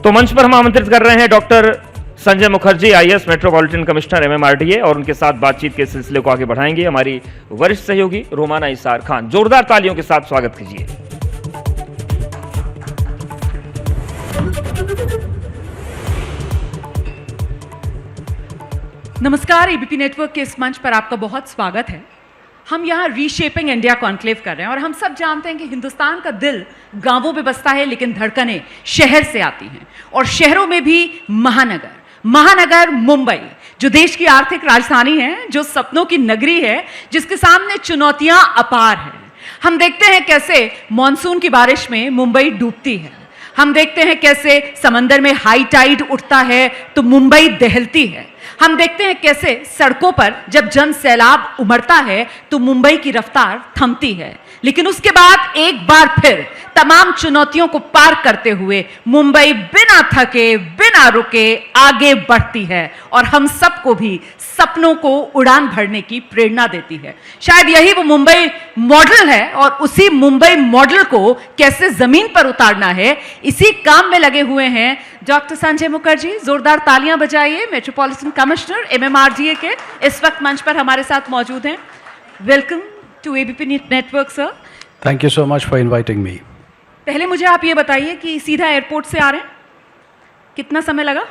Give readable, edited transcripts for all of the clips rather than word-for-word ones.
तो मंच पर हम आमंत्रित कर रहे हैं doctor Sanjay Mukherjee, IAS, metropolitan commissioner MMRDA, और उनके साथ बातचीत के सिलसिले को आगे बढ़ाएंगे हमारी वरिष्ठ सहयोगी रोमाना इसार खान। जोरदार तालियों के साथ स्वागत कीजिए। नमस्कार, एबीपी नेटवर्क के इस मंच पर आपका बहुत स्वागत है। हम यहाँ रीशेपिंग इंडिया कॉन्क्लेव कर रहे हैं और हम सब जानते हैं कि हिंदुस्तान का दिल गांवों में बसता है, लेकिन धड़कनें शहर से आती हैं, और शहरों में भी महानगर मुंबई, जो देश की आर्थिक राजधानी है, जो सपनों की नगरी है, जिसके सामने चुनौतियां अपार हैं। हम देखते हैं कैसे मॉनसून की बारिश में मुंबई डूबती है, हम देखते हैं कैसे समंदर में हाई टाइड उठता है तो मुंबई दहलती है, हम देखते हैं कैसे सड़कों पर जब जन सैलाब उमड़ता है तो मुंबई की रफ्तार थमती है, लेकिन उसके बाद एक बार फिर तमाम चुनौतियों को पार करते हुए मुंबई बिना थके, बिना रुके आगे बढ़ती है और हम सबको भी सपनों को उड़ान भरने की प्रेरणा देती है। शायद यही वो मुंबई मॉडल है, और उसी मुंबई मॉडल को कैसे जमीन पर उतारना है, इसी काम में लगे हुए हैं डॉक्टर संजय मुखर्जी। जोरदार तालियां बजाइए। मेट्रोपॉलिटन कमिश्नर एमएमआरडीए के इस वक्त मंच पर हमारे साथ मौजूद हैं। Welcome to ABP network sir. Thank you so much for inviting me. पहले मुझे आप ये बताइए कि सीधा एयरपोर्ट से आ रहे हैं, कितना समय लगा?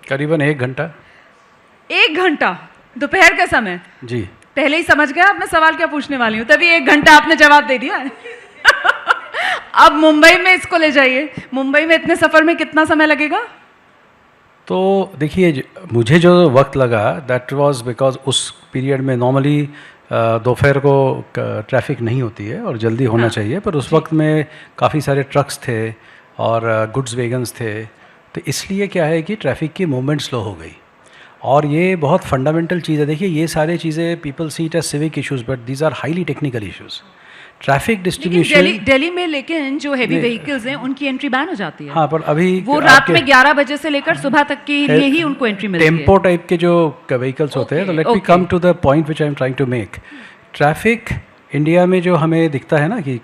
करीबन 1 घंटा। 1 घंटा? दोपहर का समय? जी। पहले ही समझ गया आप मैं सवाल क्या पूछने वाली हूँ, तभी 1 घंटा आपने जवाब दे दिया। अब मुंबई में इसको ले जाइए, मुंबई में इतने सफर में कितना समय लगेगा? तो देखिए, मुझे जो वक्त लगा दैट वाज बिकॉज उस पीरियड में नॉर्मली दोपहर को ट्रैफिक नहीं होती है और जल्दी होना चाहिए, पर उस वक्त में काफ़ी सारे ट्रक्स थे और गुड्स वैगन्स थे, तो इसलिए क्या है कि ट्रैफिक की मूवमेंट स्लो हो गई। और ये बहुत फंडामेंटल चीज़ है। देखिए, ये सारे चीज़ें people see it as civic issues, but these are highly technical issues. Traffic distribution Delhi में, लेकिन जो हेवी व्हीकल्स हैं उनकी एंट्री बैन हो जाती है। हाँ, पर अभी वो रात में 11 बजे से लेकर सुबह तक के लिए ही उनको एंट्री मिलती है। टेम्पो टाइप के जो व्हीकल्स होते हैं, तो let me come to the point which I am trying to make. Traffic India में जो हमें दिखता है ना कि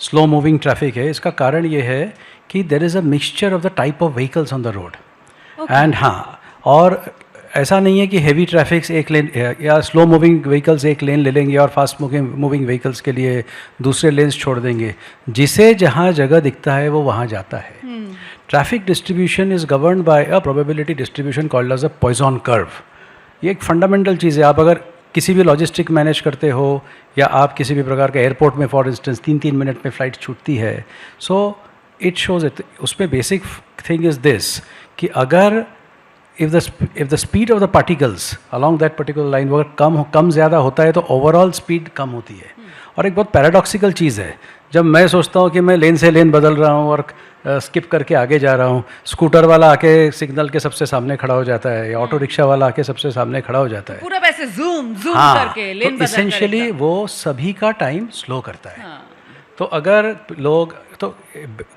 स्लो मूविंग ट्रैफिक है, इसका कारण ये है कि there is a mixture of the type of vehicles on the road. And हाँ, और ऐसा नहीं है कि हेवी ट्रैफिक्स एक लेन या स्लो मूविंग व्हीकल्स एक लेन ले लेंगे और फास्ट मूविंग व्हीकल्स के लिए दूसरे लेन्स छोड़ देंगे। जिसे जहाँ जगह दिखता है वो वहाँ जाता है। Traffic distribution is governed by a probability distribution called as a Poisson curve. ये एक फंडामेंटल चीज़ है। आप अगर किसी भी लॉजिस्टिक मैनेज करते हो या आप किसी भी प्रकार के एयरपोर्ट में फॉर इंस्टेंस 3-3 मिनट में फ़्लाइट छूटती है, सो इट शोज इट। उसमें बेसिक थिंग इज़ दिस कि अगर if the speed of the particles along that particular line वो अगर कम ज़्यादा होता है तो ओवरऑल स्पीड कम होती है। और एक बहुत पैराडॉक्सिकल चीज़ है, जब मैं सोचता हूँ कि मैं लेन से लेन बदल रहा हूँ और स्किप करके आगे जा रहा हूँ, स्कूटर वाला आके सिग्नल के सबसे सामने खड़ा हो जाता है या ऑटो रिक्शा वाला आके सबसे सामने खड़ा हो जाता है, पूरा वैसे जूम करके लेन तो इसेंशियली वो सभी का टाइम स्लो करता है। तो अगर लोग, तो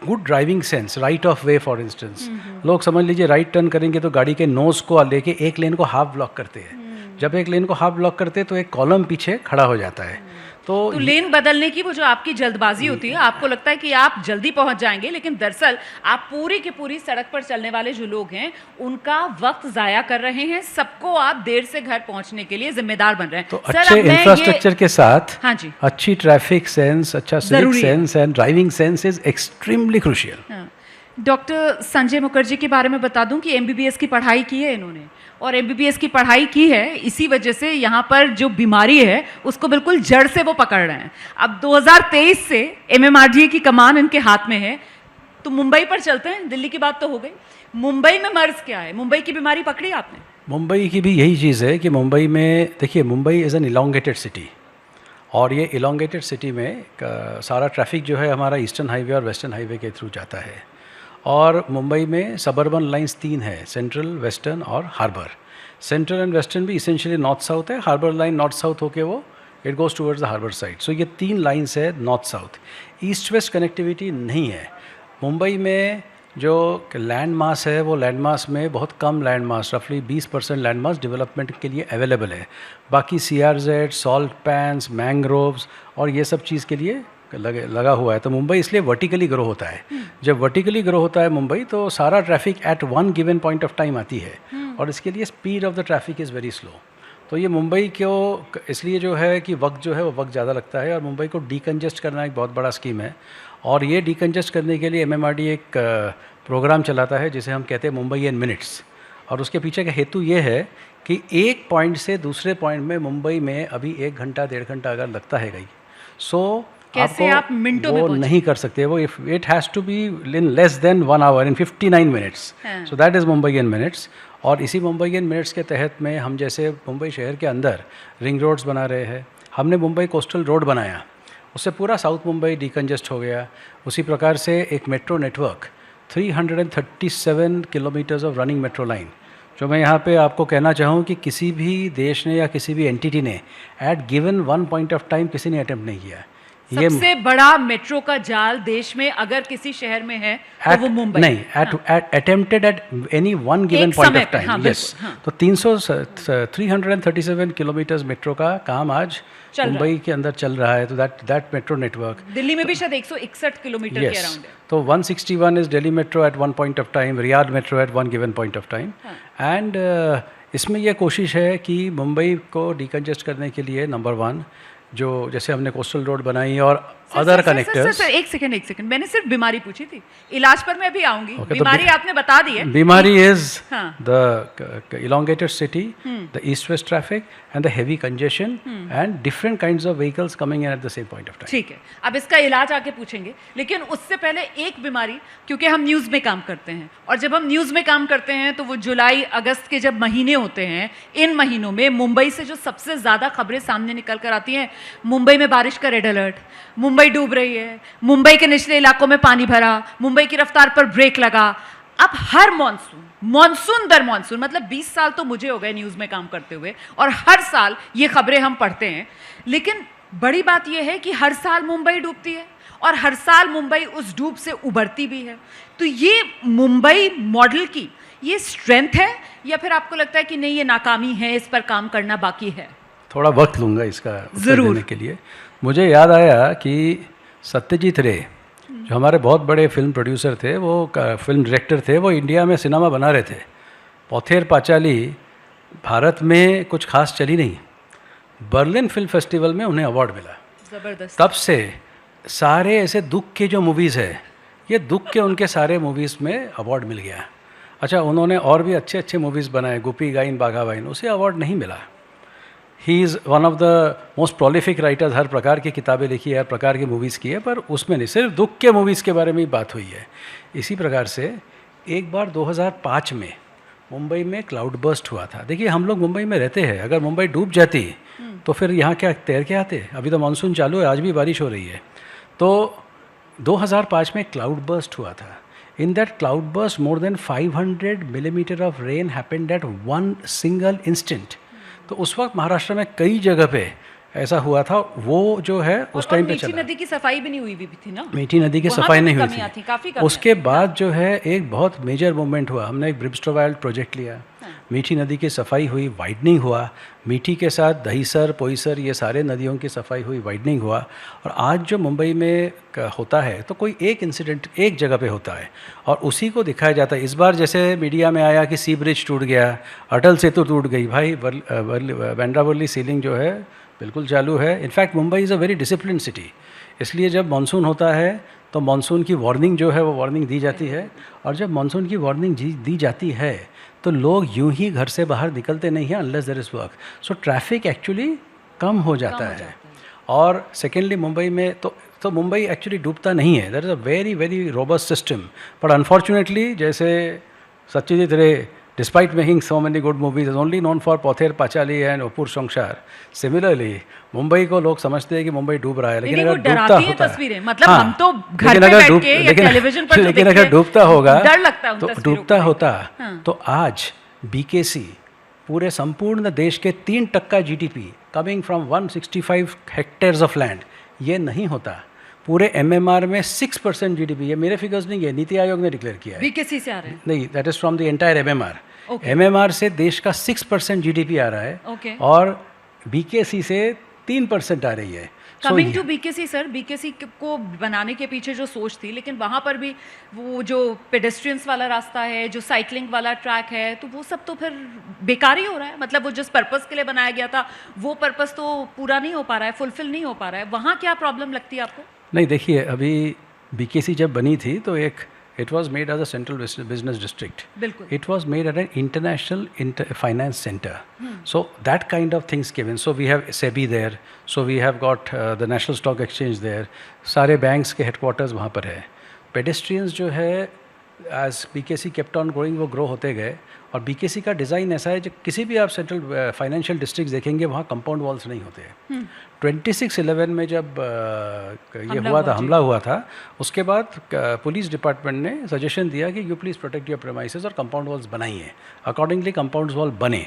good driving sense, right of way for instance, लोग समझ लीजिए राइट टर्न करेंगे तो गाड़ी के नोज को लेके एक लेन को हाफ ब्लॉक करते हैं। जब एक लेन को हाफ ब्लॉक करते हैं तो एक कॉलम पीछे खड़ा हो जाता है। तो लेन बदलने की वो जो आपकी जल्दबाजी होती है, आपको लगता है कि आप जल्दी पहुंच जाएंगे, लेकिन दरअसल आप पूरी की पूरी सड़क पर चलने वाले जो लोग हैं उनका वक्त जाया कर रहे हैं। सबको आप देर से घर पहुंचने के लिए जिम्मेदार बन रहे हैं। तो अच्छे इंफ्रास्ट्रक्चर के साथ हाँ जी, अच्छी ट्रैफिक सेंस, अच्छा civic sense and driving sense is extremely crucial. Doctor Sanjay Mukherjee के बारे में बता दूं कि एमबीबीएस की पढ़ाई की है इन्होंने, और एमबीबीएस की पढ़ाई की है इसी वजह से यहाँ पर जो बीमारी है उसको बिल्कुल जड़ से वो पकड़ रहे हैं। अब 2023 से एमएमआरडीए की कमान इनके हाथ में है। तो मुंबई पर चलते हैं, दिल्ली की बात तो हो गई, मुंबई में मर्ज क्या है? मुंबई की बीमारी पकड़ी आपने? मुंबई की भी यही चीज़ है कि मुंबई में, देखिए, Mumbai is an elongated city, और ये इलोंगेटेड सिटी में सारा ट्रैफिक जो है हमारा ईस्टर्न हाईवे और वेस्टर्न हाईवे के थ्रू जाता है। और मुंबई में सबर्बन लाइंस 3 है, सेंट्रल, वेस्टर्न और हार्बर। सेंट्रल एंड वेस्टर्न भी इसेंशियली नॉर्थ साउथ है, हार्बर लाइन नॉर्थ साउथ होके वो it goes towards the harbour side. So ये 3 लाइंस है north south. East west connectivity नहीं है मुंबई में। जो लैंड मास है वो लैंड मास में बहुत कम लैंड मास, रफली 20% लैंड मास डेवलपमेंट के लिए अवेलेबल है। बाकी CRZ, सॉल्ट पैन्स, मैंग्रोव्स और ये सब चीज़ के लिए लगा हुआ है, तो मुंबई इसलिए वर्टिकली ग्रो होता है। जब वर्टिकली ग्रो होता है मुंबई, तो सारा traffic at one given point of time आती है, और इसके लिए speed of the traffic is very slow. तो ये मुंबई को इसलिए जो है कि वक्त जो है वो वक्त ज़्यादा लगता है, और मुंबई को डीकंजेस्ट करना एक बहुत बड़ा स्कीम है। और ये डीकंजेस्ट करने के लिए MMRDA एक प्रोग्राम चलाता है जिसे हम कहते हैं मुंबई इन मिनट्स। और उसके पीछे का हेतु ये है कि एक पॉइंट से दूसरे पॉइंट में मुंबई में अभी 1 घंटा 1.5 घंटा अगर लगता है गई, सो कैसे आप मिनटों में वो पहुंचे? नहीं कर सकते। वो it has to be in less than 1 hour, in 59 minutes. So that is Mumbai in minutes. और इसी मुंबई इन मिनट्स के तहत में हम जैसे मुंबई शहर के अंदर रिंग रोड्स बना रहे हैं। हमने मुंबई कोस्टल रोड बनाया, उससे पूरा साउथ मुंबई डीकंजेस्ट हो गया। उसी प्रकार से एक metro network, 337 kilometres of running metro line, जो मैं यहाँ पे आपको कहना चाहूँ कि किसी भी देश ने या किसी भी एंटिटी ने at given one point of time किसी ने अटेम्प्ट नहीं किया है। सबसे बड़ा मेट्रो का जाल देश में अगर किसी शहर में है तो वो मुंबई नहीं, attempted at any one given point of time. Yes, तो 337 किलोमीटर्स मेट्रो का काम आज मुंबई के अंदर चल रहा है। तो दैट मेट्रो नेटवर्क, दिल्ली में भी शायद 161 किलोमीटर के अराउंड है। तो 161 is Delhi metro at one point of time, Riyadh metro at one given point of time. And इसमें यह कोशिश है कि मुंबई को डीकंजेस्ट करने के लिए नंबर 1 जो जैसे हमने कोस्टल रोड बनाई और अदर कनेक्टर्स। सर एक सेकंड, मैंने सिर्फ बीमारी पूछी थी, इलाज पर मैं भी आऊंगी। बीमारी आपने बता दी है। बीमारी is the elongated city, the east-west traffic and the heavy congestion and different kinds of vehicles coming in at the same point of time. ठीक है, अब इसका इलाज आके पूछेंगे, लेकिन उससे पहले एक बीमारी, क्योंकि हम न्यूज़ में काम करते हैं, और जब हम न्यूज़ में काम करते हैं तो वो जुलाई अगस्त के जब महीने होते हैं, इन महीनों में मुंबई से जो सबसे ज़्यादा खबरें सामने निकल कर आती हैं, मुंबई में बारिश का रेड अलर्ट, मुंबई डूब रही है, मुंबई के निचले इलाकों में पानी भरा, मुंबई की रफ्तार पर ब्रेक लगा। अब हर मॉनसून दर मॉनसून, मतलब 20 साल तो मुझे हो गए न्यूज़ में काम करते हुए, और हर साल ये खबरें हम पढ़ते हैं। लेकिन बड़ी बात यह है कि हर साल मुंबई डूबती है और हर साल मुंबई उस डूब से उभरती भी है। तो ये मुंबई मॉडल की ये स्ट्रेंथ है, या फिर आपको लगता है कि नहीं ये नाकामी है, इस पर काम करना बाकी है? थोड़ा वक्त लूँगा इसका उत्तर देने के लिए। मुझे याद आया कि सत्यजीत रे जो हमारे बहुत बड़े फिल्म प्रोड्यूसर थे, वो फिल्म डायरेक्टर थे, वो इंडिया में सिनेमा बना रहे थे। पौथेर पांचाली भारत में कुछ खास चली नहीं, बर्लिन फिल्म फेस्टिवल में उन्हें अवार्ड मिला। ज़बरदस्त। तब से सारे ऐसे दुख के जो मूवीज़ है, ये दुख के उनके सारे मूवीज़ में अवार्ड मिल गया। अच्छा, उन्होंने और भी अच्छे अच्छे मूवीज़ बनाए, गोपी गाइन बाघा बाइन, उसे अवार्ड नहीं मिला। He is one of the most prolific writers, हर प्रकार की किताबें लिखी है, हर प्रकार की मूवीज़ की है, पर उसमें नहीं, सिर्फ दुख के मूवीज़ के बारे में ही बात हुई है। इसी प्रकार से एक बार 2005 में मुंबई में क्लाउड बर्स्ट हुआ था। देखिए, हम लोग मुंबई में रहते हैं, अगर मुंबई डूब जाती तो फिर यहाँ क्या तैर के आते? अभी तो मानसून चालू है, आज भी बारिश हो रही है। तो 2005 में क्लाउड बर्स्ट हुआ था। In that cloud burst more than 500 millimetre of rain happened at one single instant. तो उस वक्त महाराष्ट्र में कई जगह पे ऐसा हुआ था। वो जो है उस टाइम पे चला। मीठी नदी की सफाई भी नहीं हुई भी थी ना, मीठी नदी की सफाई नहीं हुई थी, काफी उसके बाद जो है एक बहुत मेजर मूवमेंट हुआ। हमने एक ब्रिब्स्टोवाइल्ड प्रोजेक्ट लिया, मीठी नदी की सफाई हुई, वाइडनिंग हुआ। मीठी के साथ दहीसर, पोईसर, ये सारे नदियों की सफाई हुई, वाइडनिंग हुआ। और आज जो मुंबई में होता है तो कोई एक इंसिडेंट एक जगह पे होता है और उसी को दिखाया जाता है। इस बार जैसे मीडिया में आया कि सी ब्रिज टूट गया, अटल सेतु टूट गई, भाई बांद्रा वर्ली सीलिंग जो है बिल्कुल चालू है। In fact Mumbai is a very discipline city, इसलिए जब मानसून होता है तो मानसून की वार्निंग जो है वो वार्निंग दी जाती है। और जब मानसून की वार्निंग दी जाती है तो लोग यूं ही घर से बाहर निकलते नहीं हैं unless there is work. So traffic actually कम हो जाता है। और सेकेंडली मुंबई में तो मुंबई एक्चुअली डूबता नहीं है। That is a very very robust system. But unfortunately जैसे सत्यजीत रे despite making so many good movies is only known for पौथेर Panchali and अपूर संसार। Similarly मुंबई को लोग समझते हैं कि मुंबई डूब रहा है, लेकिन अगर डूबता होता है, मतलब हम तो घर पे बैठ के या टेलीविजन पर लेकिन अगर डूबता होगा डर लगता है, तो डूबता होता तो आज BKC पूरे संपूर्ण देश के 3% GDP coming from 165 hectares of land, ये नहीं होता। पूरे MMR में 6% GDP, ये मेरे फिगर्स नहीं है, नीति आयोग ने डिक्लेयर किया है। BKC से आ रहे हैं? नहीं, that is from the entire MMR। MMR से देश का 6% GDP आ रहा है और BKC से 3% आ रही है। Coming to BKC sir, BKC को बनाने के पीछे जो सोच थी, लेकिन वहाँ पर भी वो जो पेडेस्ट्रियंस वाला रास्ता है, जो साइकिलिंग वाला ट्रैक है, तो वो सब तो फिर बेकार ही हो रहा है। मतलब वो जिस पर्पस के लिए बनाया गया था वो पर्पस तो पूरा नहीं हो पा रहा है, फुलफिल नहीं हो पा रहा है। वहाँ क्या प्रॉब्लम लगती है आपको? नहीं, देखिए, अभी बीकेसी जब बनी थी तो it was made as a central business district. बिल्कुल। It was made at an international finance center. So that kind of things came in. So we have SEBI there. So we have got the National Stock Exchange there. सारे banks के headquarters वहाँ पर है. Pedestrians जो है, as BKC kept on growing, वो grow होते गए. और BKC का डिज़ाइन ऐसा है, जो किसी भी आप सेंट्रल फाइनेंशियल डिस्ट्रिक्ट देखेंगे वहाँ कंपाउंड वॉल्स नहीं होते हैं। 26/11 में जब ये हुआ था, हमला हुआ था, उसके बाद पुलिस डिपार्टमेंट ने सजेशन दिया कि you please protect your premises और कंपाउंड वॉल्स बनाइए। अकॉर्डिंगली कंपाउंड वॉल बने,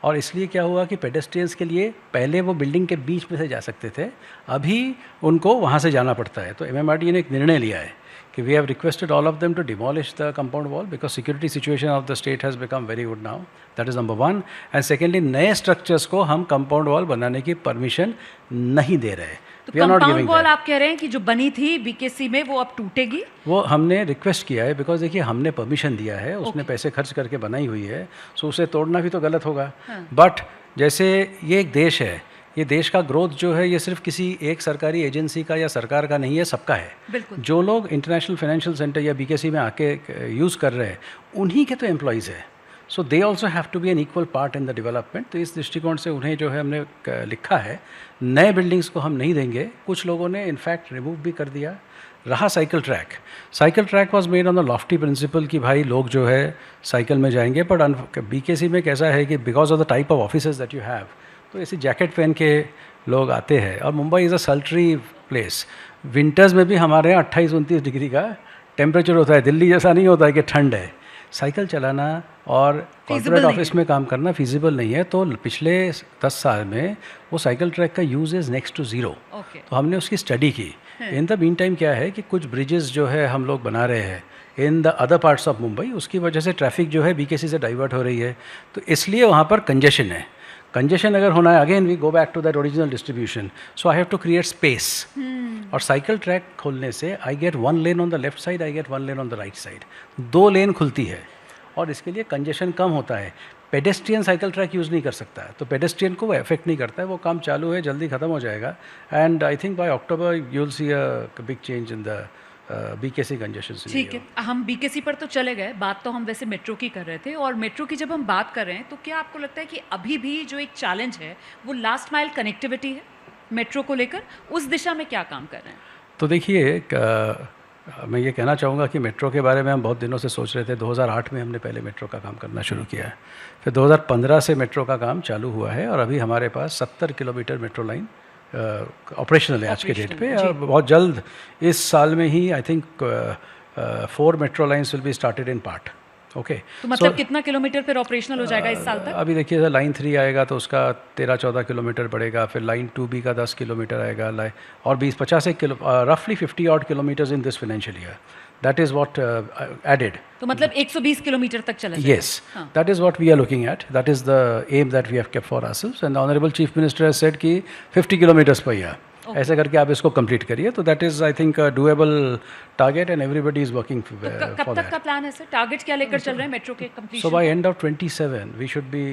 और इसलिए क्या हुआ कि पेडेस्ट्रियंस के लिए पहले वो बिल्डिंग के बीच में से जा सकते थे, अभी उनको वहाँ से जाना पड़ता है। तो MMRDA ने एक निर्णय लिया है कि we have requested all of them to demolish the compound wall because security situation of the state has become very good now. That is number one. And secondly, नए structures को हम compound wall बनाने की permission नहीं दे रहे। तो compound wall आप कह रहे हैं कि जो बनी थी बीकेसी में वो अब टूटेगी? वो हमने रिक्वेस्ट किया है, बिकॉज देखिए हमने परमिशन दिया है, उसने पैसे खर्च करके बनाई हुई है, सो उसे तोड़ना भी तो गलत होगा। बट जैसे ये एक देश है, ये देश का ग्रोथ जो है ये सिर्फ किसी एक सरकारी एजेंसी का या सरकार का नहीं है, सबका है। जो लोग इंटरनेशनल फाइनेंशियल सेंटर या बीकेसी में आके यूज़ कर रहे हैं उन्हीं के तो एम्प्लॉयज़ है। So they also have to be an equal part in the development. तो इस दृष्टिकोण से उन्हें जो है हमने लिखा है, नए बिल्डिंग्स को हम नहीं देंगे। कुछ लोगों ने इनफैक्ट रिमूव भी कर दिया। रहा cycle track was made on the lofty principle कि भाई लोग जो है साइकिल में जाएंगे, बट बीकेसी में कैसा है कि because of the type of offices that you have, तो ऐसे जैकेट पहन के लोग आते हैं। और Mumbai is a सल्ट्री place, winters में भी हमारे यहाँ 28-29 डिग्री का टेम्परेचर होता है, दिल्ली जैसा नहीं होता है कि ठंड है। साइकिल चलाना और कॉर्पोरेट ऑफिस में काम करना फिजिबल नहीं है। तो पिछले 10 साल में वो साइकिल ट्रैक का use is next to zero. तो हमने उसकी स्टडी की। इन द मीन टाइम क्या है कि कुछ ब्रिजेस जो है हम लोग बना रहे हैं in the other parts of Mumbai, उसकी वजह से ट्रैफिक जो है बीकेसी से डाइवर्ट हो रही है, तो इसलिए वहाँ पर कंजेशन है। कंजेशन अगर होना है, again we go back to that original distribution, so I have to create space. और साइकिल ट्रैक खोलने से I get 1 lane on the left side, I get 1 lane on the right side, 2 lane खुलती है और इसके लिए congestion कम होता है। पेडेस्ट्रियन साइकिल ट्रैक यूज़ नहीं कर सकता है, तो पेडेस्ट्रियन को वो इफेक्ट नहीं करता है। वो काम चालू है, जल्दी ख़त्म हो जाएगा, and I think by October you will see a big change in the BKC congestion. ठीक है, हम बीकेसी पर तो चले गए, बात तो हम वैसे मेट्रो की कर रहे थे। और मेट्रो की जब हम बात कर रहे हैं तो क्या आपको लगता है कि अभी भी जो एक चैलेंज है वो लास्ट माइल कनेक्टिविटी है मेट्रो को लेकर? उस दिशा में क्या काम कर रहे हैं? तो देखिए, मैं ये कहना चाहूँगा कि मेट्रो के बारे में हम बहुत दिनों से सोच रहे थे। 2008 में हमने पहले मेट्रो का काम करना शुरू किया है, फिर 2015 से मेट्रो का काम चालू हुआ है और अभी हमारे पास 70 किलोमीटर मेट्रो लाइन ऑपरेशनल है आज के डेट पे। और बहुत जल्द इस साल में ही I think 4 metro lines will be started in part. Okay, तो मतलब कितना किलोमीटर फिर ऑपरेशनल हो जाएगा इस साल तक? अभी देखिए, लाइन 3 आएगा तो उसका 13-14 किलोमीटर बढ़ेगा, फिर लाइन 2B का 10 किलोमीटर आएगा, और 20-50 किलो रफली 50 odd kilometres in this financial year. That is what added. तो मतलब 120 किलोमीटर तक चला जाएगा? Yes, that is what we are looking at. That is the aim that we have kept for ourselves. And the Honorable Chief Minister has said कि 50 kilometers per year. ऐसे करके आप इसको कंप्लीट करिए। तो that is I think doable target and everybody is working for that. कब तक का प्लान है सर? टारगेट क्या लेकर चल रहे हैं मेट्रो के completion? So by end of 27 we should be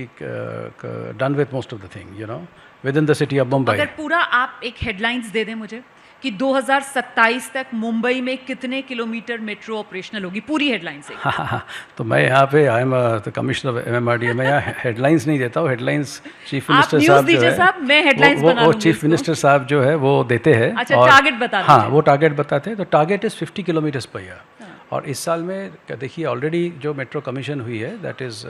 done with most of the thing, you know, within the city of Mumbai. अगर पूरा आप एक हेडलाइंस दे दें मुझे कि 2027 तक मुंबई में कितने किलोमीटर मेट्रो ऑपरेशनल होगी, पूरी हेडलाइन से। हाँ, तो मैं यहाँ पे I am the commissioner of MMRDA, मैं यहाँ हेडलाइंस नहीं देता हूँ। हेडलाइंस चीफ मिनिस्टर साहब जो है, मैं हेडलाइंस बना वो चीफ मिनिस्टर साहब जो है वो देते हैं। अच्छा, टारगेट बता दीजिए। हाँ, वो टारगेट बताते हैं। तो target is 50 kilometres per year. और इस साल में देखिए ऑलरेडी जो मेट्रो कमीशन हुई है, दैट इज़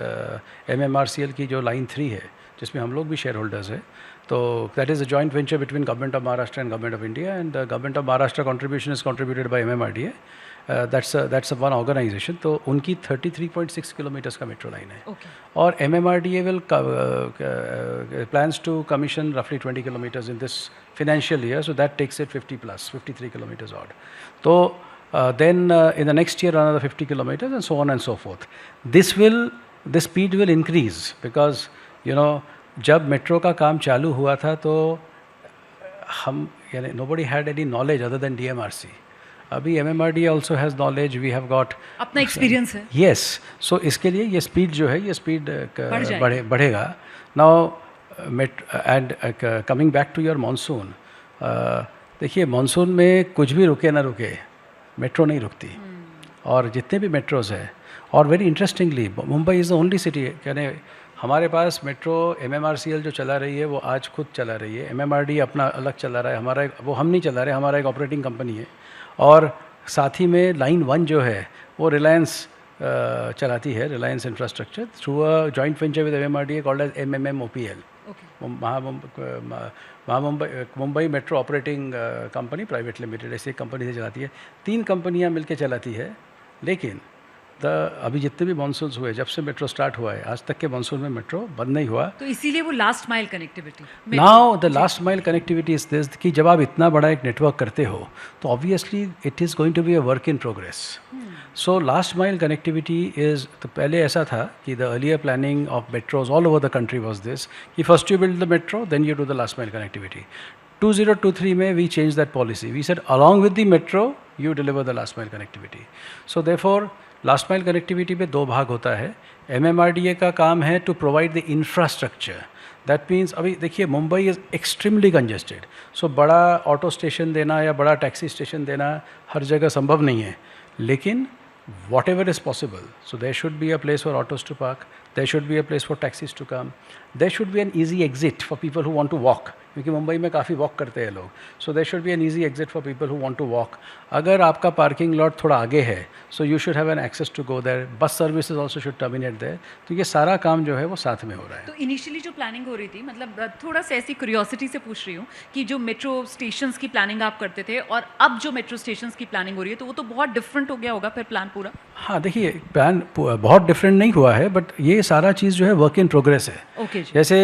MMRCL की जो लाइन 3 है, जिसमें हम लोग भी शेयर होल्डर्स हैं। तो that is a joint venture between government of Maharashtra and government of India, and the government of Maharashtra contribution is contributed by MMRDA। That's one organisation. तो उनकी 33.6 किलोमीटर्स का मेट्रो लाइन है। और MMRDA will plans to commission रफली 20 kilometres in this financial year, so that takes it 53 kilometers odd. तो then in the next year another 50 kilometers and so on and so forth. This speed will increase because, you know, जब metro का काम चालू हुआ था तो हम यानी nobody had any knowledge other than DMRC. अभी MMRDA also has knowledge, we have got अपना एक्सपीरियंस है। yes, so इसके लिए ये स्पीड जो है ये स्पीड बढ़ेगा। Now and coming back to your monsoon, देखिए मानसून में कुछ भी रुके ना रुके मेट्रो नहीं रुकती, और जितने भी मेट्रोज हैं, और very interestingly Mumbai is the only city, यानी हमारे पास मेट्रो MMRCL जो चला रही है वो आज खुद चला रही है, MMRD अपना अलग चला रहा है, हमारा वो हम नहीं चला रहे, हमारा एक ऑपरेटिंग कंपनी है, और साथ ही में लाइन 1 जो है वो रिलायंस चलाती है, Reliance infrastructure, through a joint venture with MMRDA called as MMMOPL, Mumbai metro operating company private limited, ऐसी कंपनी से चलाती है। 3 कंपनियां मिलकर चलाती है, लेकिन अभी जितने भी मानसून हुए, जब से मेट्रो स्टार्ट हुआ है आज तक के मानसून में मेट्रो बंद नहीं हुआ। तो इसीलिए वो last mile connectivity, now the last mile connectivity is this कि जब आप इतना बड़ा एक नेटवर्क करते हो तो obviously it is going to be a work in progress. So last mile connectivity is, तो पहले ऐसा था कि the earlier planning of metros all over the country was this कि first you build the metro then you do the last mile connectivity. 2023 में we change that policy, we said along with the metro you deliver the last mile connectivity. So therefore last mile connectivity पे 2 भाग होता है। MMRDA का काम है to provide the infrastructure, that means अभी देखिए Mumbai is extremely congested, so बड़ा ऑटो स्टेशन देना या बड़ा टैक्सी स्टेशन देना हर जगह संभव नहीं है, लेकिन whatever is possible, so there should be a place for autos to park, there should be a place for taxis to come, there should be an easy exit for people who want to walk, क्योंकि मुंबई में काफ़ी walk करते हैं लोग, so there should be an easy exit for people who want to walk. अगर आपका parking lot थोड़ा आगे है so you should have an access to go there, bus services also should terminate there. तो ये सारा काम जो है वो साथ में हो रहा है। तो इनिशियली जो प्लानिंग हो रही थी, मतलब थोड़ा सा ऐसी क्यूरियोसिटी से पूछ रही हूँ कि जो मेट्रो स्टेशंस की प्लानिंग आप करते थे और अब जो मेट्रो स्टेशंस की प्लानिंग हो रही है, तो वो तो बहुत डिफरेंट हो गया होगा फिर प्लान पूरा? हाँ, देखिए प्लान बहुत डिफरेंट नहीं हुआ है, बट ये सारा चीज़ जो है वर्क इन प्रोग्रेस है। ओके, जैसे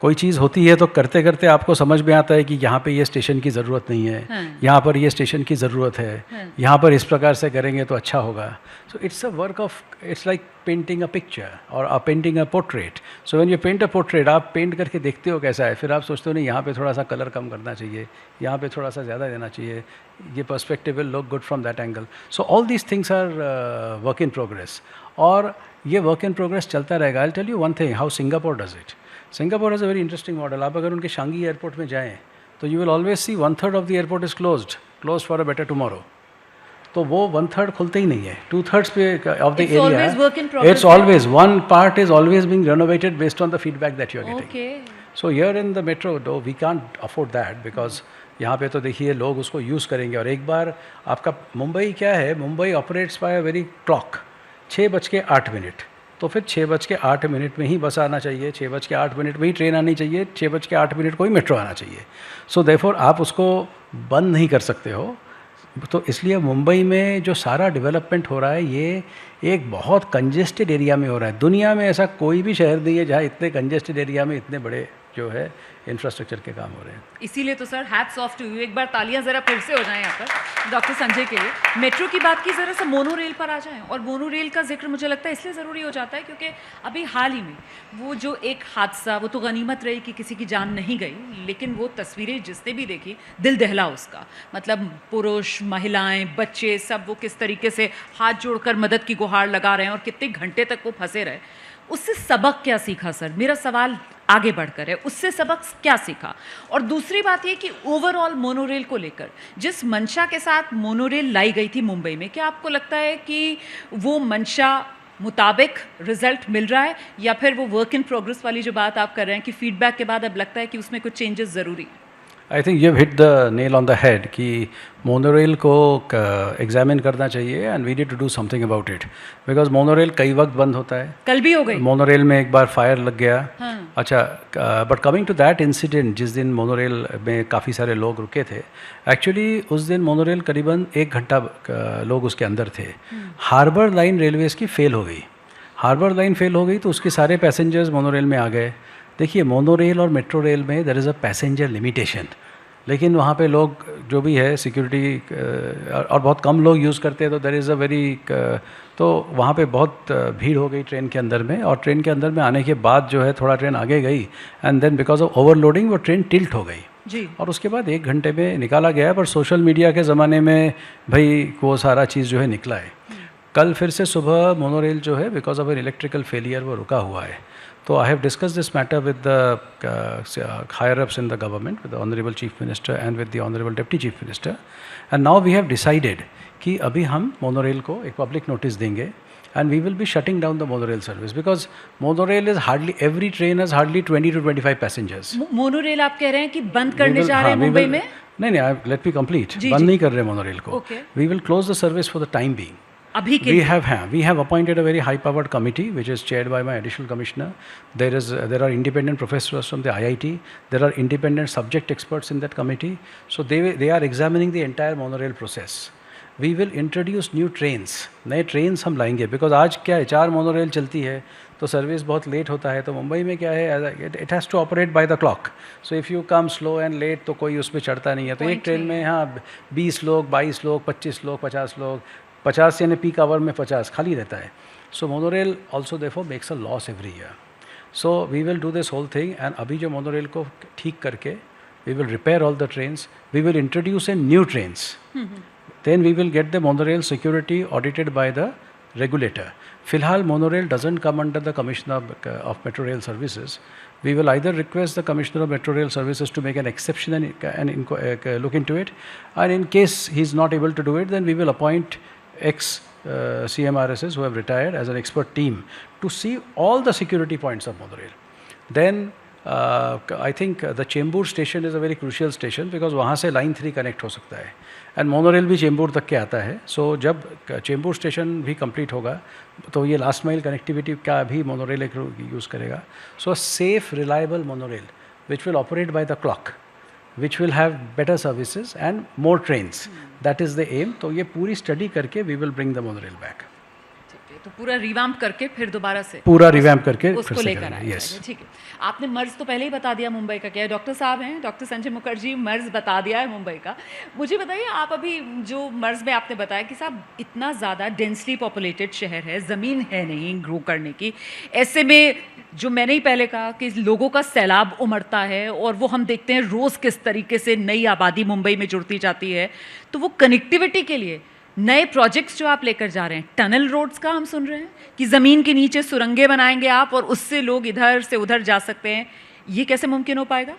कोई चीज़ होती है तो करते करते आपको समझ में आता है कि यहाँ पे ये स्टेशन की ज़रूरत नहीं है, यहाँ पर ये स्टेशन की ज़रूरत है, यहाँ पर इस प्रकार से करेंगे तो अच्छा होगा। So it's a work of, it's like painting a picture और painting a portrait. So when you paint a portrait, आप पेंट करके देखते हो कैसा है, फिर आप सोचते हो नहीं यहाँ पे थोड़ा सा कलर कम करना चाहिए, यहाँ पे थोड़ा सा ज़्यादा देना चाहिए, ये perspective will look good from that angle. So all these things are work in progress, और ये वर्क इन प्रोग्रेस चलता रहेगा। I will tell you one thing, how Singapore does it. Singapore has a very interesting model. आप अगर उनके Changi airport में जाएँ तो you will always see 1/3 of the airport is close for a better tomorrow. तो वो 1/3 खुलते ही नहीं है, 2/3 पे of the area it's always, one part is always being renovated based on the feedback that you are getting. So here in the metro though we can't afford that, because यहाँ पे तो देखिए लोग उसको यूज़ करेंगे, और एक बार आपका मुंबई क्या है, Mumbai operates by a very clock, 6:08, तो फिर 6:08 में ही बस आना चाहिए, 6:08 में ही ट्रेन आनी चाहिए, 6:08 को ही मेट्रो आना चाहिए। सो देयरफॉर आप उसको बंद नहीं कर सकते हो। तो इसलिए मुंबई में जो सारा डेवलपमेंट हो रहा है ये एक बहुत कंजेस्टेड एरिया में हो रहा है। दुनिया में ऐसा कोई भी शहर नहीं है जहाँ इतने कंजेस्टेड एरिया में इतने बड़े जो है इंफ्रास्ट्रक्चर के काम हो रहे हैं। इसीलिए तो sir hats off to you. एक बार तालियां जरा फिर से हो जाएं यहाँ पर डॉक्टर संजय के लिए। मेट्रो की बात की, जरा सा मोनो रेल पर आ जाएं, और मोनो रेल का जिक्र मुझे लगता है इसलिए ज़रूरी हो जाता है क्योंकि अभी हाल ही में वो जो एक हादसा, वो तो गनीमत रही कि किसी की जान नहीं गई, लेकिन वो तस्वीरें जिसने भी देखी दिल दहला उसका। मतलब पुरुष, महिलाएं, बच्चे सब वो किस तरीके से हाथ जोड़कर मदद की गुहार लगा रहे हैं और कितने घंटे तक वो फंसे रहे। उससे सबक क्या सीखा सर? मेरा सवाल आगे बढ़कर है, उससे सबक क्या सीखा? और दूसरी बात ये कि ओवरऑल मोनोरेल को लेकर जिस मंशा के साथ मोनोरेल लाई गई थी मुंबई में, क्या आपको लगता है कि वो मंशा मुताबिक रिजल्ट मिल रहा है, या फिर वो वर्क इन प्रोग्रेस वाली जो बात आप कर रहे हैं कि फीडबैक के बाद अब लगता है कि उसमें कुछ चेंजेस ज़रूरी? I think you have hit the nail on the head कि मोनोरेल को एग्जामिन करना चाहिए, and we need to do something about it, because monorail कई वक्त बंद होता है। कल भी हो गई मोनोरेल में एक बार फायर लग गया। हाँ। अच्छा, but coming to that incident, जिस दिन मोनोरेल में काफ़ी सारे लोग रुके थे, एक्चुअली उस दिन मोनोरेल करीबन 1 घंटा लोग उसके अंदर थे। हार्बर लाइन रेलवेज़ की फेल हो गई, हार्बर लाइन फेल हो गई तो उसके सारे पैसेंजर्स मोनोरेल में आ गए। देखिए मोनोरेल और मेट्रो रेल में there is a passenger limitation, लेकिन वहाँ पे लोग जो भी है सिक्योरिटी और बहुत कम लोग यूज़ करते हैं, तो देयर इज़ अ वेरी, तो वहाँ पे बहुत भीड़ हो गई ट्रेन के अंदर में, और ट्रेन के अंदर में आने के बाद जो है थोड़ा ट्रेन आगे गई, and then because of overloading वो ट्रेन टिल्ट हो गई। जी। और उसके बाद 1 घंटे में निकाला गया है, पर सोशल मीडिया के ज़माने में भाई वो सारा चीज़ जो है निकला है। कल फिर से सुबह मोनोरेल जो है because of an electrical failure वो रुका हुआ है। तो I have discuss this matter with the higher ups in the government, with the honourable chief minister and with the honourable deputy chief minister, and now we have decided कि अभी हम monorail को एक पब्लिक नोटिस देंगे and we will be shutting down the monorail service because monorail is hardly, every train has hardly 20 to 25 passengers. Monorail आप कह रहे हैं कि बंद करने जा रहे हैं मुंबई में? नहीं, let me complete. बंद नहीं कर रहे मोनोरेल को. Okay. We will close the service for the time being. अभी के we have appointed a very high-powered committee which is chaired by my additional commissioner. There are independent professors from the IIT. There are independent subject experts in that committee. So they are examining the entire monorail process. We will introduce new trains. नए trains हम लाएंगे because आज क्या है 4 monorail चलती है तो service बहुत लेट होता है। तो मुंबई में क्या है it has to operate by the clock. So if you come slow and late तो कोई उसमें चढ़ता नहीं है। तो एक ट्रेन में हाँ 20 लोग, 22 लोग, 25 लोग, 50 लोग, 50 यानी पीक आवर में 50 खाली रहता है। So monorail also therefore makes a loss every year. So we will do this whole thing and अभी जो मोनोरेल को ठीक करके we will repair all the trains, we will introduce in new trains. Then we will get the monorail security audited by the regulator. Filhal monorail doesn't come under the Commissioner of Metro Rail Services. We will either request the Commissioner of Metro Rail Services to make an exception and look into it, and in case he's not able to do it, then we will appoint CMRSs who have retired as an expert team to see all the security points of monorail. Then I think the Chembur station is a very crucial station because वहाँ से line 3 connect हो सकता है and monorail भी चेंबूर तक के आता है। सो जब चेंबूर स्टेशन भी कंप्लीट होगा तो ये लास्ट माइल कनेक्टिविटी का भी मोनोरेल एक यूज़ करेगा। So safe reliable monorail which will operate by the clock, which will have better services and more trains, that is the aim. तो ये पूरी स्टडी करके we will bring the monorail back. तो पूरा revamp करके फिर दोबारा से पूरा रिवैम्प करके उसको लेकर आए। यस, ठीक है। आपने मर्ज तो पहले ही बता दिया मुंबई का क्या है। डॉक्टर साहब हैं, डॉक्टर संजय मुखर्जी, मर्ज बता दिया है मुंबई का। मुझे बताइए आप अभी जो मर्ज में आपने बताया कि साहब इतना ज़्यादा डेंसली पॉपुलेटेड शहर है, ज़मीन है नहीं ग्रो करने की, ऐसे में जो मैंने ही पहले कहा कि लोगों का सैलाब उमड़ता है और वो हम देखते हैं रोज़ किस तरीके से नई आबादी मुंबई में जुड़ती जाती है। तो वो कनेक्टिविटी के लिए नए प्रोजेक्ट्स जो आप लेकर जा रहे हैं, टनल रोड्स का हम सुन रहे हैं कि ज़मीन के नीचे सुरंगें बनाएंगे आप और उससे लोग इधर से उधर जा सकते हैं, ये कैसे मुमकिन हो पाएगा?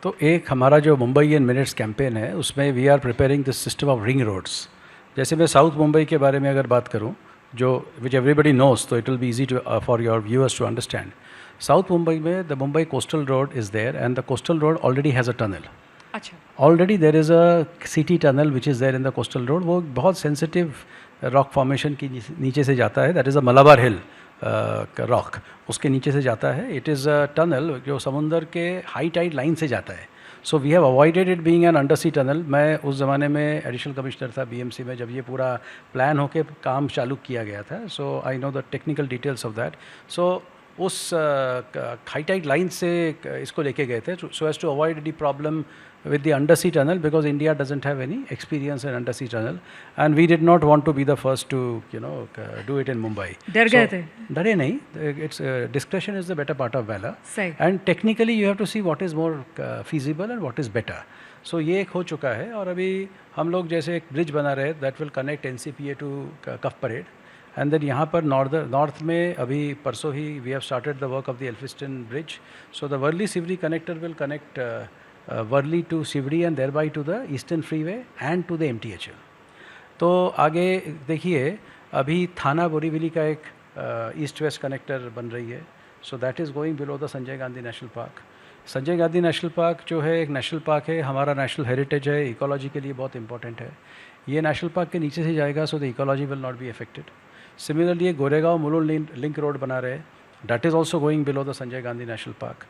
तो एक हमारा जो मुंबई इन मिनट्स कैंपेन है उसमें we are preparing this system of ring roads. जैसे मैं साउथ मुंबई के बारे में अगर बात करूं जो विच एवरीबडी नोज, तो it will be easy to for your viewers to understand. South Mumbai में the Mumbai coastal road is there and the coastal road already has a tunnel. अच्छा, already there is a city tunnel which is there in the coastal road. वो बहुत sensitive rock formation की नीचे से जाता है, that is a Malabar hill rock, उसके नीचे से जाता है। इट इज़ अ टनल जो समुंदर के हाई टाइड लाइन से जाता है। So we have avoided it being an under sea tunnel. मैं उस ज़माने में एडिशनल कमिश्नर था बीएमसी में जब ये पूरा प्लान होके काम चालू किया गया था। So I know the technical details of that. So उस हाई टाइड लाइन से इसको लेके गए थे so as to avoid the problem with the undersea tunnel because India doesn't have any experience in undersea tunnel and we did not want to be the first to do it in Mumbai. डर गए थे? डरे नहीं, it's discretion is the better part of valor. सही। And technically you have to see what is more feasible and what is better. So ये एक हो चुका है और अभी हम लोग जैसे एक ब्रिज बना रहे that will connect NCPA to Cuff Parade and then यहाँ पर नॉर्थ में अभी परसों ही we have started the work of the Elphinstone Bridge. So the Worli Sivri connector will connect Worli to Sivri and thereby to the Eastern Freeway and to the MTHL. तो आगे देखिए अभी थाना बोरीवली का एक ईस्ट वेस्ट कनेक्टर बन रही है। सो that is going below the Sanjay Gandhi national park. Sanjay Gandhi national park जो है एक नेशनल पार्क है, हमारा नेशनल हेरिटेज है, इकोलॉजी के लिए बहुत इंपॉर्टेंट है। ये नेशनल पार्क के नीचे से जाएगा so the ecology will not be affected. Similarly Goregaon Mulund link road बना रहे, that is also going below the Sanjay Gandhi national park.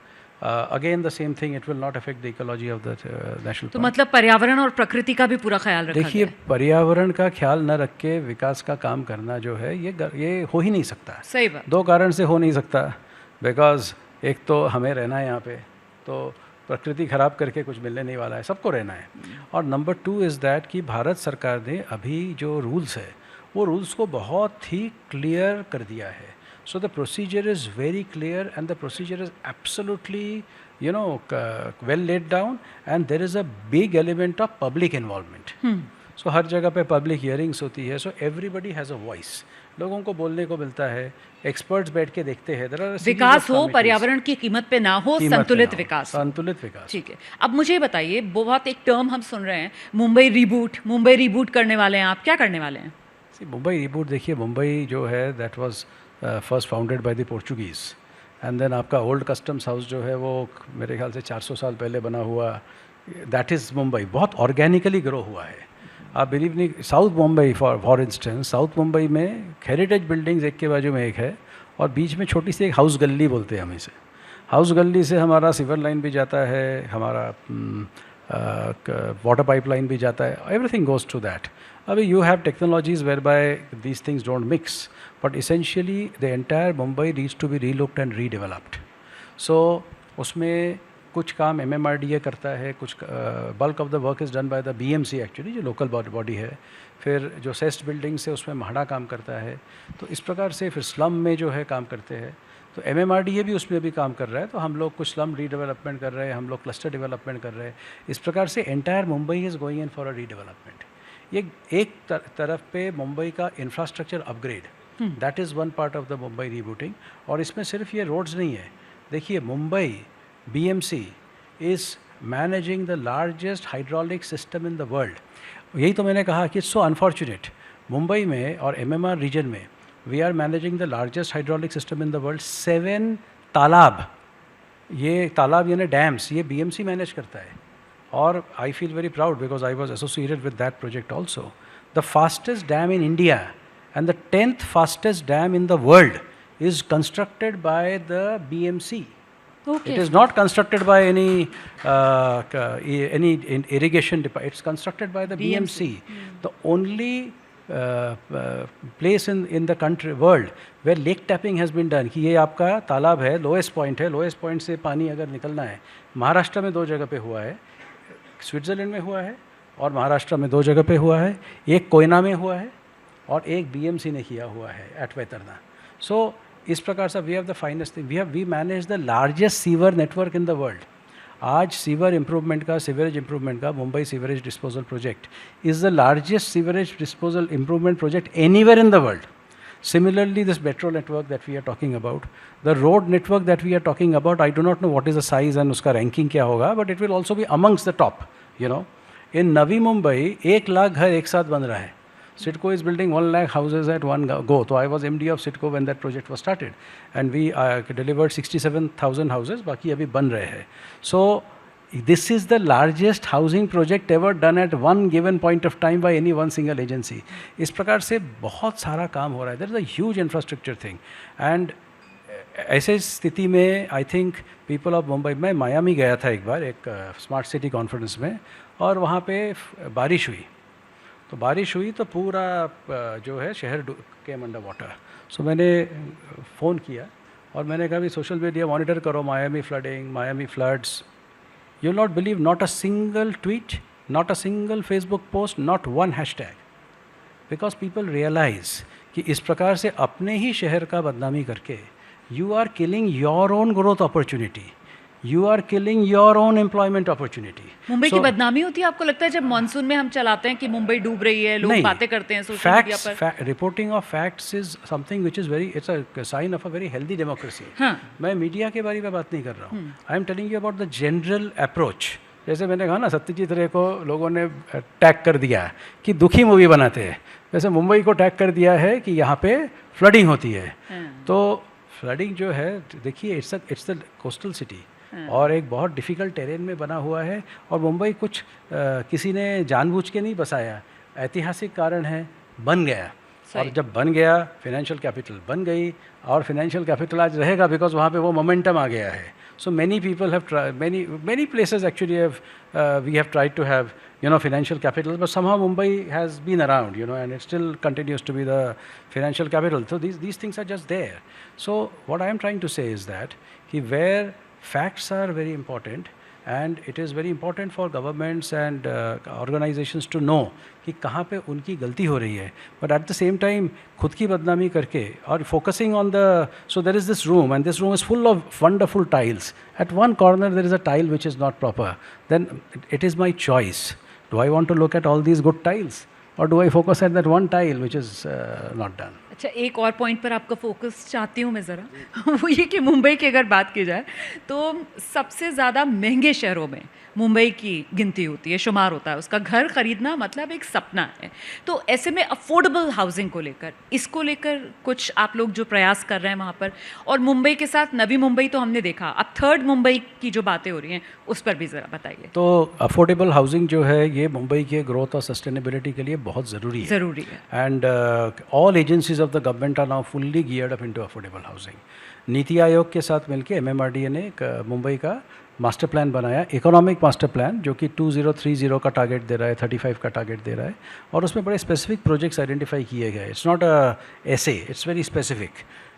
Again the same thing, it will not affect the ecology of the national park. तो मतलब पर्यावरण और प्रकृति का भी पूरा ख्याल रखा देखिए, पर्यावरण का ख्याल न रख के विकास का काम करना जो है ये हो ही नहीं सकता। सही बात। 2 कारण से हो नहीं सकता, बिकॉज एक तो हमें रहना है यहाँ पे, तो प्रकृति खराब करके कुछ मिलने नहीं वाला है, सबको रहना है। और नंबर 2 इज़ दैट कि भारत सरकार ने अभी जो रूल्स है वो रूल्स को बहुत ही क्लियर कर दिया है। So the procedure is very clear and the procedure is absolutely well laid down, and there is a big element of public involvement. So हर जगह पे public hearings होती है, so everybody has a voice. लोगों को बोलने को मिलता है, experts बैठ के देखते हैं. विकास हो, पर्यावरण की कीमत पे ना हो, संतुलित विकास. संतुलित विकास. ठीक है. अब मुझे बताइए, बहुत एक टर्म हम सुन रहे हैं, मुंबई रीबूट करने वाले हैं आप. क्या करने वाले हैं? मुंबई रीबूट, देखिए मुंबई जो है that was first founded by the Portuguese, and then आपका ओल्ड कस्टम्स हाउस जो है वो मेरे ख्याल से 400 साल पहले बना हुआ, दैट इज़ मुंबई. बहुत ऑर्गेनिकली ग्रो हुआ है. आप बिलीव नहीं, south Mumbai for instance, south Mumbai में हेरिटेज बिल्डिंग्स एक के बाजू में एक है, और बीच में छोटी सी एक हाउस गली बोलते हैं हम इसे. हाउस गली से हमारा सिवर लाइन भी जाता है, हमारा वाटर पाइपलाइन भी जाता है, एवरीथिंग गोज टू दैट. अभी you have technologies whereby these things don't mix, but essentially the entire Mumbai needs to be relooked and redeveloped. So उसमें कुछ काम MMRDA करता है, कुछ bulk of the work is done by the BMC actually, जो local body है. फिर जो सेस्ट बिल्डिंग से उसमें म्हाडा काम करता है. तो इस प्रकार से फिर स्लम में जो है काम करते हैं. तो MMRDA भी उसमें भी काम कर रहा है. तो हम लोग कुछ स्लम रीडेवलपमेंट कर रहे हैं, हम लोग क्लस्टर डेवलपमेंट कर रहे हैं. इस प्रकार से entire Mumbai is going in for a redevelopment. ये एक तरफ पे मुंबई का infrastructure upgrade, that is one part of the Mumbai rebooting. और इसमें सिर्फ ये रोड्स नहीं है. देखिए Mumbai BMC is managing the largest hydraulic system in the world. यही तो मैंने कहा कि so unfortunate. मुंबई में और MMR region में we are managing the largest hydraulic system in the world. 7 तालाब, ये तालाब यानी डैम्स, ये BMC मैनेज करता है. और I feel very proud because I was associated with that project also. The fastest dam in India and the 10th fastest dam in the world is constructed by the BMC. Okay. It is not constructed by any irrigation department. It's constructed by the BMC. The only place in the country world where lake tapping has been done. कि ये आपका तालाब है, lowest point है, lowest point से पानी अगर निकलना है. महाराष्ट्र में 2 जगह पे हुआ है, स्विट्ज़रलैंड में हुआ है, और महाराष्ट्र में 2 जगह पे हुआ है. एक कोयना में हुआ है और एक BMC ने किया हुआ है एट वैतरना. सो इस प्रकार से we have the finest thing. We manage the largest sewer network in the world. आज सीवर इम्प्रूवमेंट का, सीवरेज इम्प्रूवमेंट का Mumbai sewerage disposal project is the largest sewerage disposal improvement project anywhere in the world. Similarly, this metro network that we are talking about, the road network that we are talking about, I do not know what is the size and उसका ranking क्या होगा, but it will also be amongst the top, you know. In Navi Mumbai, 1 lakh घर एक साथ बन रहा है. CIDCO is building 1 lakh houses at one go. So I was MD of CIDCO when that project was started, and we delivered 67,000 houses. बाकी अभी बन रहे हैं. So this is the largest housing project ever done at one given point of time by any one single agency. इस प्रकार से बहुत सारा काम हो रहा है. There is a huge infrastructure thing, and ऐसे स्थिति में I think people of Mumbai, मैं मायामी गया था एक बार एक स्मार्ट सिटी कॉन्फ्रेंस में, और वहाँ पे बारिश हुई. तो बारिश हुई तो पूरा जो है शहर केम अंडर वाटर. सो मैंने फ़ोन किया और मैंने कहा भी सोशल मीडिया मॉनिटर करो, Miami flooding, Miami floods. You will not believe, not a single tweet, not a single Facebook post, not one hashtag. Because people realise कि इस प्रकार से अपने ही शहर का बदनामी करके you are killing your own growth opportunity, you are killing your own employment opportunity. Mumbai की बदनामी होती है आपको लगता है जब मानसून में हम चलाते हैं कि मुंबई डूब रही है, लोग बातें करते हैं सोशल मीडिया पर? Reporting of facts is something which is very, it's a sign of a very healthy democracy. मैं मीडिया के बारे में बात नहीं कर रहा हूँ. I am telling you about the general approach. जैसे मैंने कहा ना, सत्यजीत रे को लोगों ने टैग कर दिया कि दुखी मूवी बनाते हैं, वैसे मुंबई को टैग कर दिया है कि यहाँ पे फ्लडिंग होती है. तो फ्लडिंग जो है, देखिए इट्स द कोस्टल सिटी और एक बहुत डिफ़िकल्ट टेरेन में बना हुआ है. और मुंबई कुछ किसी ने जानबूझ के नहीं बसाया, ऐतिहासिक कारण है, बन गया. और जब बन गया, फाइनेंशियल कैपिटल बन गई, और फाइनेंशियल कैपिटल आज रहेगा बिकॉज वहाँ पे वो मोमेंटम आ गया है. So many people have many places actually we have tried to have, you know, financial capital, but somehow Mumbai has been around, you know, and it still continues to be the financial capital. So these things are just there. So what I am trying to say is that where facts are very important, and it is very important for governments and organisations to know कि कहाँ पे उनकी गलती हो रही है, but at the same time खुद की बदनामी करके और focusing on the, so there is this room and this room is full of wonderful tiles, at one corner there is a tile which is not proper, then it is my choice, do I want to look at all these good tiles or do I focus at that one tile which is not done? अच्छा, एक और point पर आपका focus चाहती हूँ मैं ज़रा वो ये कि मुंबई की अगर बात की जाए तो सबसे ज़्यादा महंगे शहरों में मुंबई की गिनती होती है, शुमार होता है, उसका घर खरीदना मतलब एक सपना है। तो ऐसे में अफोर्डेबल हाउसिंग को लेकर, इसको लेकर कुछ आप लोग जो प्रयास कर रहे हैं वहाँ पर, और मुंबई के साथ नवी मुंबई तो हमने देखा, अब थर्ड मुंबई की जो बातें हो रही हैं उस पर भी ज़रा बताइए। तो अफोर्डेबल हाउसिंग जो है ये मुंबई के ग्रोथ और सस्टेनेबिलिटी के लिए बहुत ज़रूरी है and all agencies of the government are now fully geared up into affordable housing. NITI Aayog के साथ मिलकर MMRDA ने एक मुंबई का मास्टर प्लान बनाया, इकोनॉमिक मास्टर प्लान, जो कि 2030 का टारगेट दे रहा है, 35 का टारगेट दे रहा है, और उसमें बड़े स्पेसिफिक प्रोजेक्ट्स आइडेंटिफाई किए गए। इट्स नॉट अ ऐसे, इट्स वेरी स्पेसिफिक।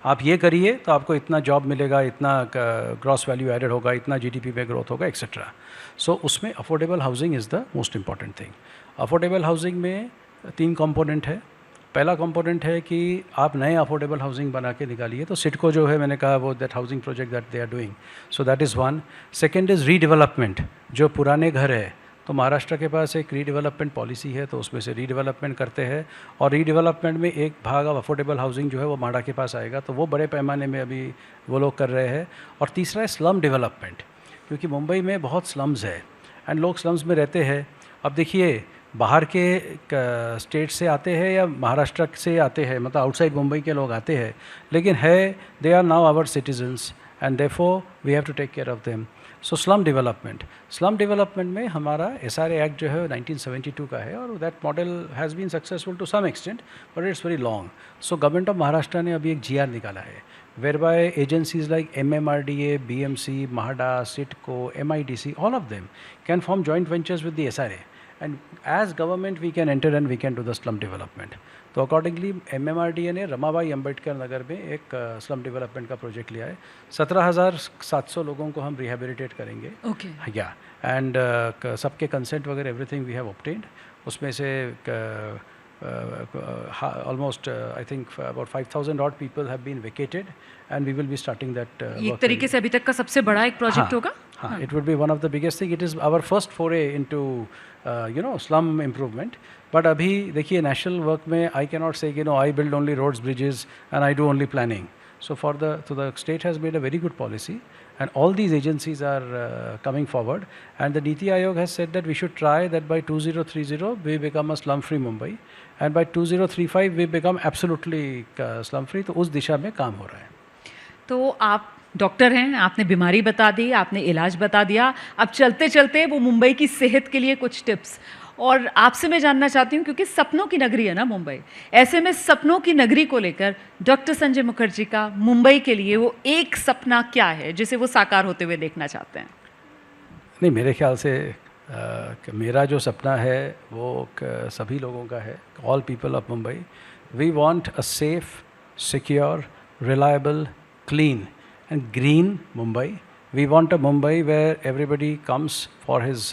आप ये करिए तो आपको इतना जॉब मिलेगा, इतना ग्रॉस वैल्यू एडेड होगा, इतना GDP में ग्रोथ होगा, एक्सेट्रा। सो उसमें affordable housing is the most important thing. Affordable housing में 3 कंपोनेंट है। पहला कंपोनेंट है कि आप नए अफोर्डेबल हाउसिंग बना के निकालिए, तो सिडको जो है, मैंने कहा वो that housing project that they are doing, so that is one. Second is redevelopment. जो पुराने घर है, तो महाराष्ट्र के पास एक रीडेवलपमेंट पॉलिसी है, तो उसमें से रीडेवलपमेंट करते हैं, और रीडेवलपमेंट में एक भाग ऑफ अफोर्डेबल हाउसिंग जो है वो माडा के पास आएगा, तो वो बड़े पैमाने में अभी वो लोग कर रहे हैं। और तीसरा है स्लम डेवलपमेंट, क्योंकि मुंबई में बहुत स्लम्स है एंड लोग स्लम्स में रहते हैं। अब देखिए, बाहर के स्टेट से आते हैं या महाराष्ट्र से आते हैं, मतलब आउटसाइड मुंबई के लोग आते हैं, लेकिन है they are now our citizens and therefore we have to take care of them. So slum development में हमारा SRA एक्ट जो है 1972 का है, और that model has been successful to some extent, but it's very long. So government of Maharashtra ने अभी एक GR निकाला है, whereby agencies like MMRDA, BMC, MHADA, SIDCO, MIDC, all of them can form joint ventures with the SRA, and as government we can enter and we can do the slum development. तो accordingly MMRDA ने रमाबाई अंबेडकर नगर में एक slum development का project लिया है। 17,700 लोगों को हम रिहेबिलिटेट करेंगे। ओके, या एंड सबके कंसेंट वगैरह एवरीथिंग वी हैव ऑब्टेन्ड। उसमें से almost I think about 5,000 odd people have been vacated and we will be starting that एक तरीके से अभी तक का सबसे बड़ा एक प्रोजेक्ट होगा। हाँ, it would be one of the biggest thing. It is our first foray into slum improvement. But अभी देखिए, national work में I cannot say I build only roads, bridges and I do only planning. So the state has made a very good policy, and all these agencies are coming forward, and the Niti Aayog has said that we should try that by 2030 we become a slum-free Mumbai, and by 2035 we become absolutely slum-free. तो उस दिशा में काम हो रहा है। तो आप doctor हैं, आपने बीमारी बता दी, आपने इलाज बता दिया, अब चलते चलते वो मुंबई की सेहत के लिए कुछ टिप्स, और आपसे मैं जानना चाहती हूँ, क्योंकि सपनों की नगरी है ना मुंबई, ऐसे में सपनों की नगरी को लेकर डॉक्टर संजय मुखर्जी का मुंबई के लिए वो एक सपना क्या है जिसे वो साकार होते हुए देखना चाहते हैं? नहीं, मेरे ख्याल से मेरा जो सपना है वो सभी लोगों का है, all people of Mumbai. We want a safe, secure, reliable, clean and green Mumbai. We want a Mumbai where everybody comes for his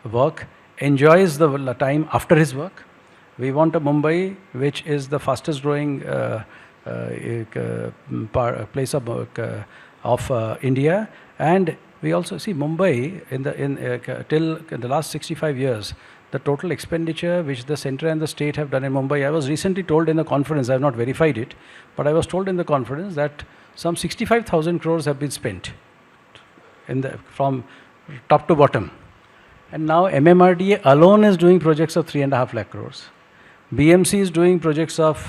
work, enjoys the time after his work. We want a Mumbai which is the fastest growing place of India, and we also see Mumbai till the last 65 years. The total expenditure which the centre and the state have done in Mumbai, I was recently told in the conference, I have not verified it, but I was told in the conference that some 65,000 crores have been spent from top to bottom. And now MMRDA alone is doing projects of 3.5 lakh crores. BMC is doing projects of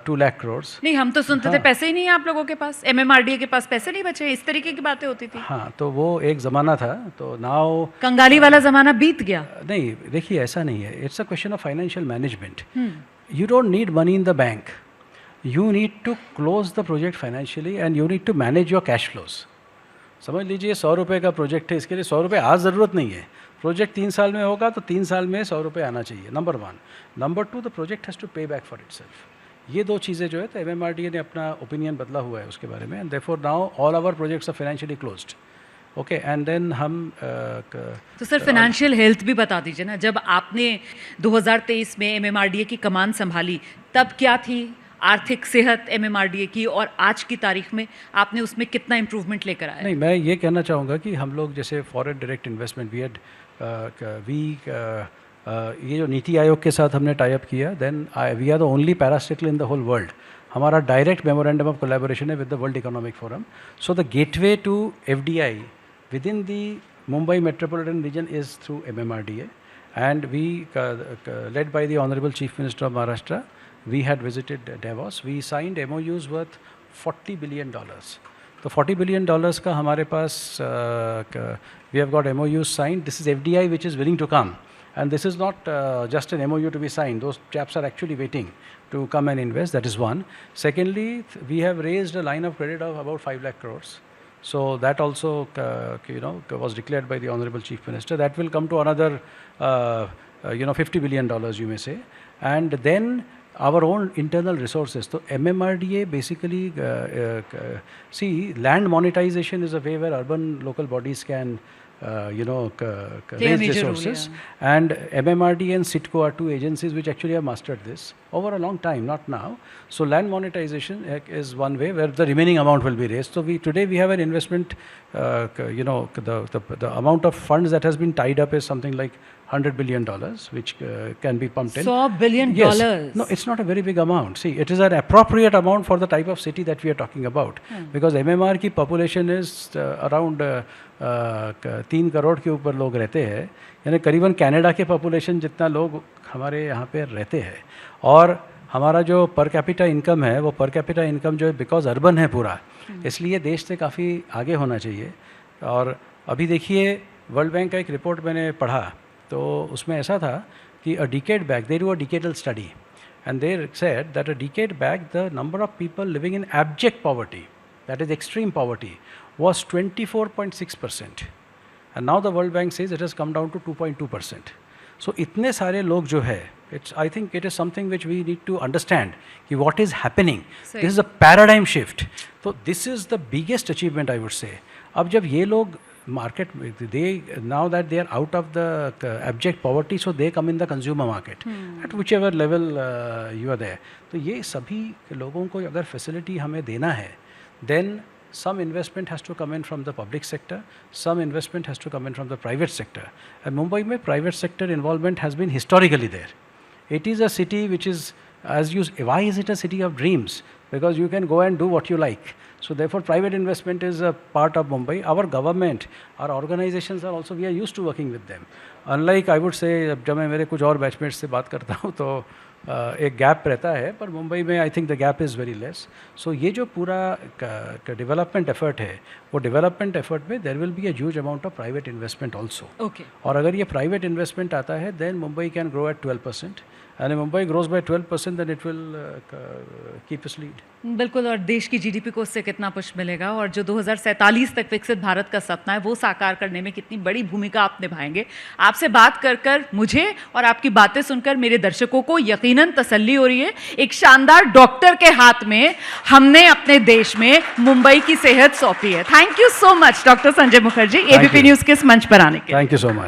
2 lakh crores. नहीं, हम तो सुनते थे पैसे ही नहीं है आप लोगों के पास, MMRDA के पास पैसे नहीं बचे, इस तरीके की बातें होती थी। हाँ, तो वो एक ज़माना था, तो नाउ कंगाली वाला ज़माना बीत गया। नहीं, देखिए ऐसा नहीं है, it's a question of financial management. You don't need money in the bank, you need to close the project financially and you need to manage your cash flows. समझ लीजिए 100 रुपये का प्रोजेक्ट है, इसके लिए 100 रुपये आज ज़रूरत नहीं है, प्रोजेक्ट 3 साल में होगा तो 3 साल में 100 रुपये आना चाहिए, number 1। Number 2, the project has to pay back for itself. ये 2 चीज़ें जो है, तो MMRDA ने अपना ओपिनियन बदला हुआ है उसके बारे में, and therefore now all our projects are financially closed. Okay and then हम तो सर फाइनेंशियल हेल्थ भी बता दीजिए ना, जब आपने 2023 में एमएमआरडीए की कमान संभाली तब क्या थी आर्थिक सेहत एमएमआरडीए की, और आज की तारीख में आपने उसमें कितना इम्प्रूवमेंट लेकर आया? नहीं, मैं ये कहना चाहूँगा कि हम लोग जैसे फॉरेन डायरेक्ट इन्वेस्टमेंट ये जो नीति आयोग के साथ हमने टाई अप किया, then we are the only parastatal in the whole world. हमारा डायरेक्ट मेमोरेंडम ऑफ कोलैबोरेशन है with the world economic forum. So the gateway to FDI within the Mumbai metropolitan region is through MMRDA, and we led by the Honorable Chief Minister of Maharashtra, we had visited Davos. We signed MOUs worth $40 billion. तो $40 billion का हमारे पास we have got MOUs signed. This is FDI which is willing to come, and this is not just an MOU to be signed. Those chaps are actually waiting to come and invest. That is one. Secondly, we have raised a line of credit of about 5 lakh crores. So that also was declared by the Honorable Chief Minister. That will come to another $50 billion, you may say. And then our own internal resources. So MMRDA basically, see, land monetization is a way where urban local bodies can raise resources. And MMRDA and CITCO are two agencies which actually have mastered this over a long time, not now. So land monetization is one way where the remaining amount will be raised. So today we have an investment, the amount of funds that has been tied up is something like $100 billion, which can be pumped in. $100 billion? Yes. No, it's not a very big amount. See, it is an appropriate amount for the type of city that we are talking about. Because MMR की population is around 3 crore के ऊपर लोग रहते हैं, यानी करीबन Canada के population जितना लोग हमारे यहाँ पे रहते हैं। और हमारा जो पर कैपिटा इनकम है, वो पर कैपिटा इनकम जो है बिकॉज अर्बन है पूरा, इसलिए देश से काफ़ी आगे होना चाहिए। और अभी देखिए वर्ल्ड बैंक का एक रिपोर्ट मैंने पढ़ा, तो उसमें ऐसा था कि a decade back, they do a decadal study, and they said that a decade back the number of people living in abject poverty, that is extreme poverty, was 24.6%, and now the World Bank says it has come down to 2.2%. So इतने सारे लोग जो है, I think it is something which we need to understand कि what is happening. This is a paradigm shift. So this is the biggest achievement I would say. अब जब ये लोग market, now that they are out of the abject poverty, so they come in the consumer market at whichever level you are there. तो ये सभी लोगों को अगर facility हमें देना है, then some investment has to come in from the public sector, some investment has to come in from the private sector. And Mumbai mein private sector involvement has been historically there. It is a city which is, why is it a city of dreams? Because you can go and do what you like. So therefore private investment is a part of Mumbai. Our government, our organizations are also, we are used to working with them. Unlike I would say, जब मैं मेरे कुछ और batchmates से बात करता हूँ तो एक गैप रहता है, पर मुंबई में I think the gap is very less. So ये जो पूरा डेवलपमेंट एफर्ट है, वो डेवलपमेंट एफर्ट में there will be a huge amount of private investment also. और अगर ये प्राइवेट इन्वेस्टमेंट आता है, then Mumbai can grow at 12%. And if Mumbai grows by 12%, then it will keep its lead. बिल्कुल. और देश की जीडीपी को उससे कितना पुश मिलेगा, और जो 2047 तक विकसित भारत का सपना है वो साकार करने में कितनी बड़ी भूमिका आप निभाएंगे. आपसे बात कर मुझे और आपकी बातें सुनकर मेरे दर्शकों को यकीनन तसल्ली हो रही है. एक शानदार डॉक्टर के हाथ में हमने अपने देश में मुंबई की सेहत सौंपी है. Thank you so much doctor Sanjay Mukherjee, ABP news के इस मंच पर आने के लिए. Thank you so much.